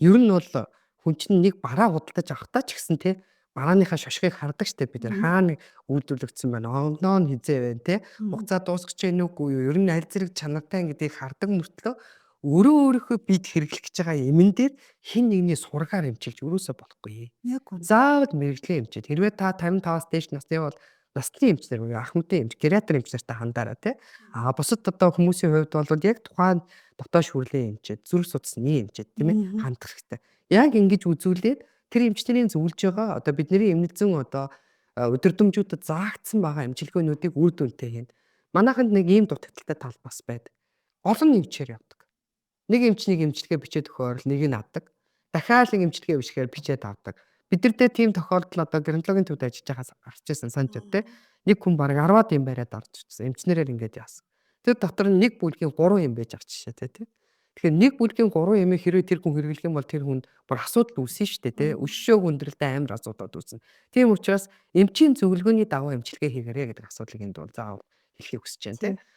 Ер нь бол хүн чинь нэг бараа худалдаж авахдаа ч гэсэн те барааныхаа шошгыг хардаг штеп бид нар хаана үйлдвэрлэгдсэн байна, онгоо нь хизээ байна те хугацаа дуусгаж гэнэ үгүй юу, ер нь аль зэрэг чанартай гэдгийг хардаг мөртлөө өөрөө өөрийнхөө бид хэрэглэх гэж байгаа юмн дээр хин нэгний сургаар эмчилж өрөөсөө болохгүй. Яг үнэ. Заавал мэрэгжлийн эмчит. Хэрвээ та 55-аас дээш насны бол насны эмчнэр буюу ах мэдээ эмч, гериатр эмчнэртэй хандаараа тий. Бусад одоо хүмүүсийн хувьд бол яг тухайн дотоод шүүрлийн эмчит, зүрх судасны эмчит тийм ээ хандах хэрэгтэй. Яг ингэж үзүүлээд тэр эмчнэрийн зөвлөж байгаа одоо бидний эмнэлзэн одоо удирдамжуудад заагдсан байгаа эмчилгээнүүдийг үр дүнтэй хийн. Манайханд нэг ийм дутагдaltaй тал бас байдаг. Олон эмчээр явдаг. Нэг эмч нэг эмчилгээ бичээд өгөхөөр нэг нь авдаг. Дахиад нэг эмчилгээ бичгээр бичээд авдаг. Бидэртээ тийм тохиолдол одоо геронтологийн төвд ажиллаж байхаас гарч ирсэн санаж байна те. Нэг хүн бараг 10-аад юм бариад орж ирсэн. Эмчнэрээр ингэж яасан. Тэр дотор нь нэг бүлгийн 3 юм байж авч жишээ те. Тэгэхээр нэг бүлгийн 3 ямыг хэрвээ тэр хүн хэрэглэх юм бол тэр хүнд бүр асуудал үүснэ шүү дээ те. Өшөөг өндөрлөлтөд амар асуудал үүснэ. Тийм учраас эмчийн зөвлөгөөний дагуу эмчилгээ хийгээрэй гэдэг асуудлыг энд бол заавал хэлхийг хүсэж байна те. Тийм.